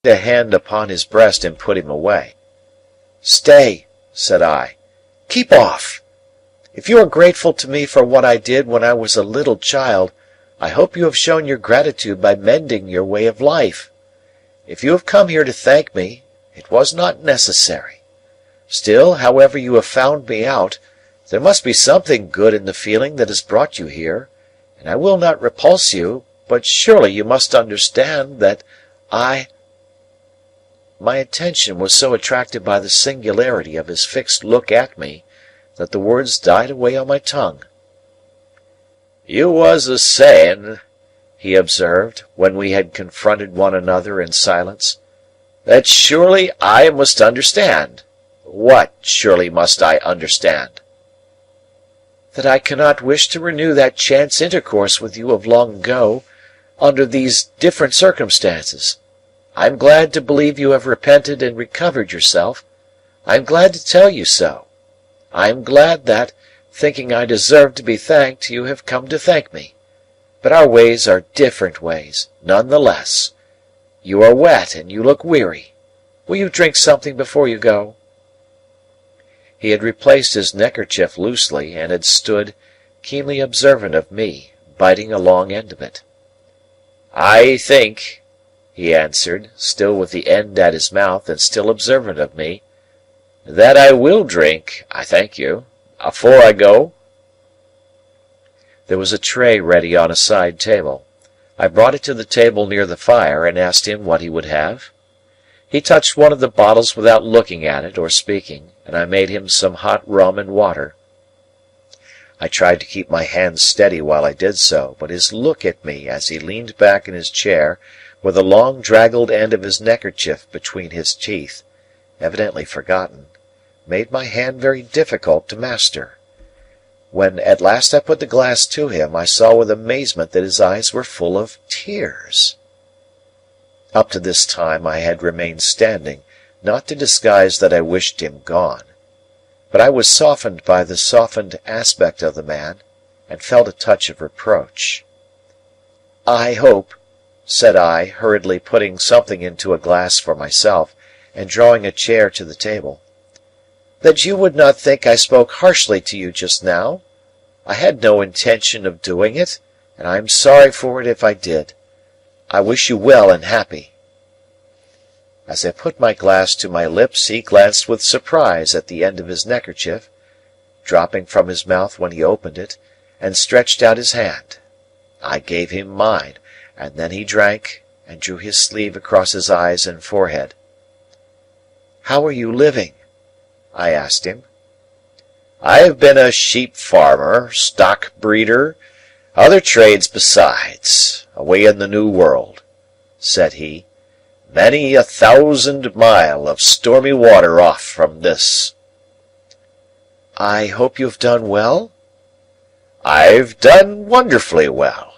a hand upon his breast and put him away. "Stay," said I. "Keep off. If you are grateful to me for what I did when I was a little child, I hope you have shown your gratitude by mending your way of life. If you have come here to thank me, it was not necessary. Still, however you have found me out, there must be something good in the feeling that has brought you here, and I will not repulse you, but surely you must understand that My attention was so attracted by the singularity of his fixed look at me that the words died away on my tongue. "You was a saying," he observed, when we had confronted one another in silence, "that surely I must understand. What surely must I understand?" "That I cannot wish to renew that chance intercourse with you of long ago, under these different circumstances. I am glad to believe you have repented and recovered yourself. I am glad to tell you so. I am glad that, thinking I deserve to be thanked, you have come to thank me. But our ways are different ways, none the less. You are wet, and you look weary. Will you drink something before you go?" He had replaced his neckerchief loosely, and had stood, keenly observant of me, biting a long end of it. "I think," he answered, still with the end at his mouth and still observant of me, "that I will drink, I thank you, afore I go." There was a tray ready on a side table. I brought it to the table near the fire, and asked him what he would have. He touched one of the bottles without looking at it or speaking, and I made him some hot rum and water. I tried to keep my hands steady while I did so, but his look at me as he leaned back in his chair, with the long draggled end of his neckerchief between his teeth, evidently forgotten, made my hand very difficult to master. When at last I put the glass to him, I saw with amazement that his eyes were full of tears. Up to this time I had remained standing, not to disguise that I wished him gone. But I was softened by the softened aspect of the man, and felt a touch of reproach. "I hope," said I, hurriedly putting something into a glass for myself, and drawing a chair to the table, "that you would not think I spoke harshly to you just now. I had no intention of doing it, and I am sorry for it if I did. I wish you well and happy." As I put my glass to my lips, he glanced with surprise at the end of his neckerchief, dropping from his mouth when he opened it, and stretched out his hand. I gave him mine, and then he drank, and drew his sleeve across his eyes and forehead. "How are you living?" I asked him. "I have been a sheep farmer, stock breeder, other trades besides, away in the New World," said he, "many 1,000 mile of stormy water off from this." "I hope you have done well?" "I've done wonderfully well.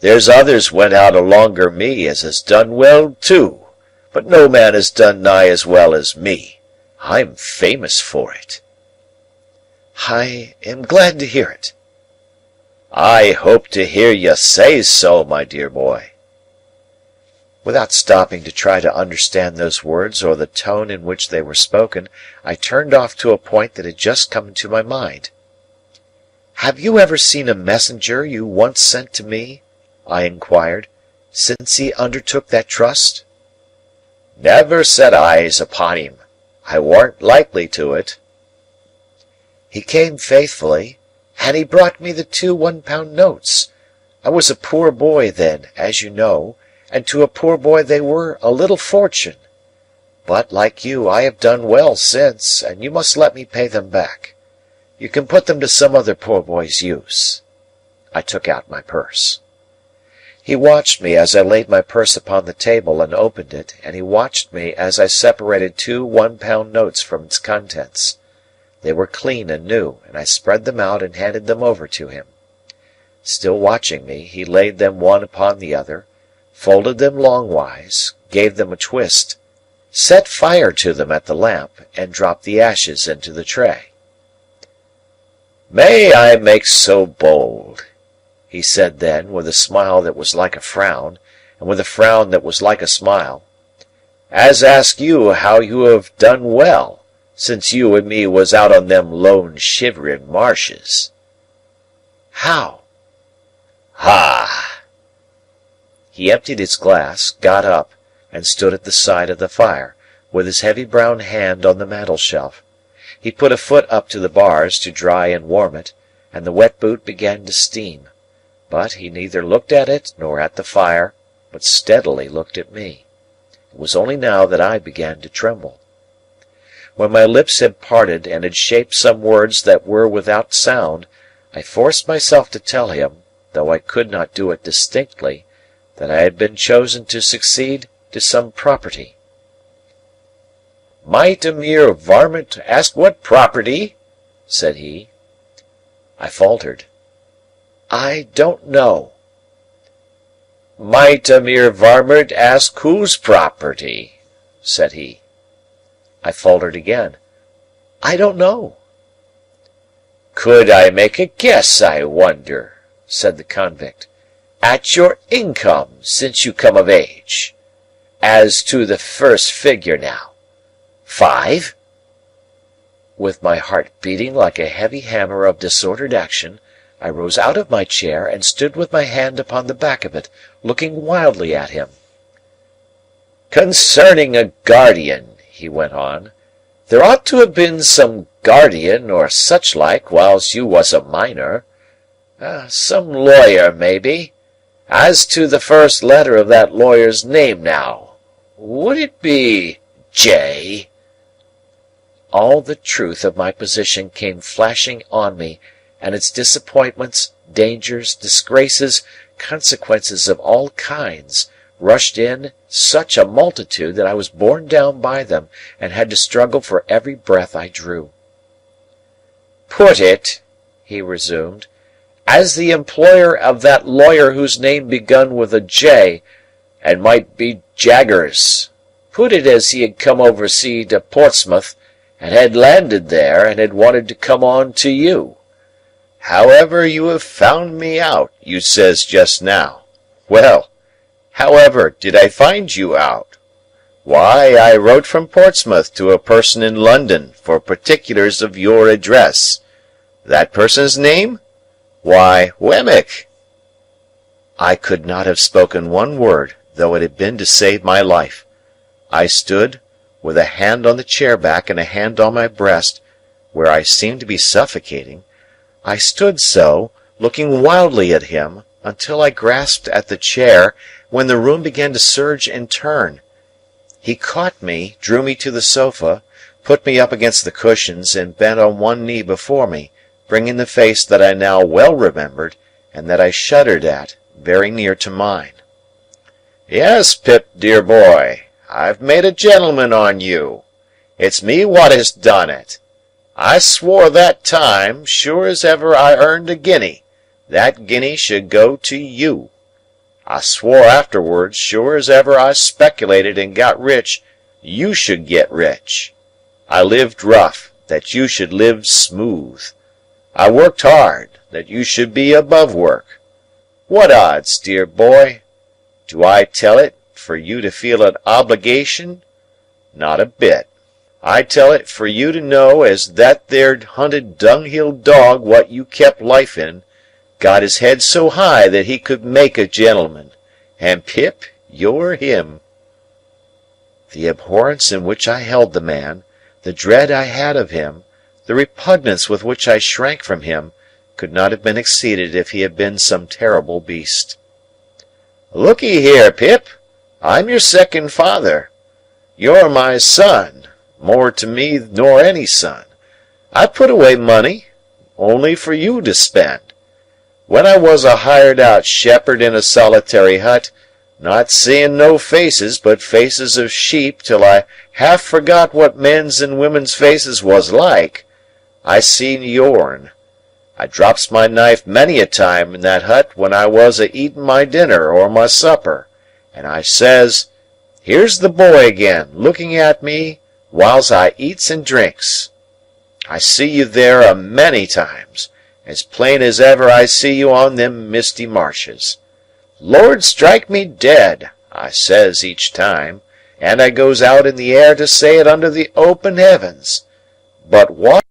There's others went out alonger me as has done well too, but no man has done nigh as well as me. I'm famous for it." "I am glad to hear it." "I hope to hear you say so, my dear boy." Without stopping to try to understand those words or the tone in which they were spoken, I turned off to a point that had just come into my mind. "Have you ever seen a messenger you once sent to me," I inquired, "since he undertook that trust?" "Never set eyes upon him. I warn't likely to it." "He came faithfully, and he brought me the 2 one-pound notes. I was a poor boy then, as you know, and to a poor boy they were a little fortune. But, like you, I have done well since, and you must let me pay them back. You can put them to some other poor boy's use." I took out my purse. He watched me as I laid my purse upon the table and opened it, and he watched me as I separated 2 one-pound notes from its contents. They were clean and new, and I spread them out and handed them over to him. Still watching me, he laid them one upon the other, folded them longwise, gave them a twist, set fire to them at the lamp, and dropped the ashes into the tray. "May I make so bold," he said then, with a smile that was like a frown, and with a frown that was like a smile, as ask you how you have done well, since you and me was out on them lone shiverin' marshes." "How?" "Ha!" He emptied his glass, got up, and stood at the side of the fire, with his heavy brown hand on the mantel-shelf. He put a foot up to the bars to dry and warm it, and the wet boot began to steam. But he neither looked at it nor at the fire, but steadily looked at me. It was only now that I began to tremble. When my lips had parted and had shaped some words that were without sound, I forced myself to tell him, though I could not do it distinctly, that I had been chosen to succeed to some property. "Might a mere varmint ask what property?" said he. I faltered. "I don't know." "Might a mere varmint ask whose property?" said he. I faltered again. "I don't know." "Could I make a guess, I wonder," said the convict, "at your income since you come of age? As to the first figure, now. 5?" With my heart beating like a heavy hammer of disordered action, I rose out of my chair and stood with my hand upon the back of it, looking wildly at him. "Concerning a guardian," he went on, "there ought to have been some guardian or such like whiles you was a minor. Some lawyer, maybe. As to the first letter of that lawyer's name, now, would it be J?" All the truth of my position came flashing on me, and its disappointments, dangers, disgraces, consequences of all kinds, rushed in such a multitude that I was borne down by them, and had to struggle for every breath I drew. "Put it," he resumed, "as the employer of that lawyer whose name begun with a J, and might be Jaggers. Put it as he had come oversea to Portsmouth, and had landed there, and had wanted to come on to you. 'However you have found me out,' you says just now. Well, however did I find you out? Why, I wrote from Portsmouth to a person in London for particulars of your address. That person's name? Why, Wemmick." I could not have spoken one word, though it had been to save my life. I stood, with a hand on the chair back and a hand on my breast, where I seemed to be suffocating. I stood so, looking wildly at him, until I grasped at the chair, when the room began to surge and turn. He caught me, drew me to the sofa, put me up against the cushions, and bent on one knee before me, bringing the face that I now well remembered, and that I shuddered at, very near to mine. "Yes, Pip, dear boy, I've made a gentleman on you. It's me what has done it. I swore that time, sure as ever I earned a guinea, that guinea should go to you. I swore afterwards, sure as ever I speculated and got rich, you should get rich. I lived rough, that you should live smooth. I worked hard, that you should be above work. What odds, dear boy? Do I tell it for you to feel an obligation? Not a bit. I tell it for you to know as that there hunted dunghill dog what you kept life in, got his head so high that he could make a gentleman, and Pip, you're him." The abhorrence in which I held the man, the dread I had of him, the repugnance with which I shrank from him, could not have been exceeded if he had been some terrible beast. "Look'ee here, Pip, I'm your second father. You're my son, more to me nor any son. I put away money, only for you to spend. When I was a hired-out shepherd in a solitary hut, not seeing no faces but faces of sheep till I half forgot what men's and women's faces was like, I seen yourn. I drops my knife many a time in that hut when I was a-eating my dinner or my supper, and I says, 'Here's the boy again, looking at me whiles I eats and drinks.' I see you there a many times, as plain as ever I see you on them misty marshes. 'Lord strike me dead,' I says each time, and I goes out in the air to say it under the open heavens. But what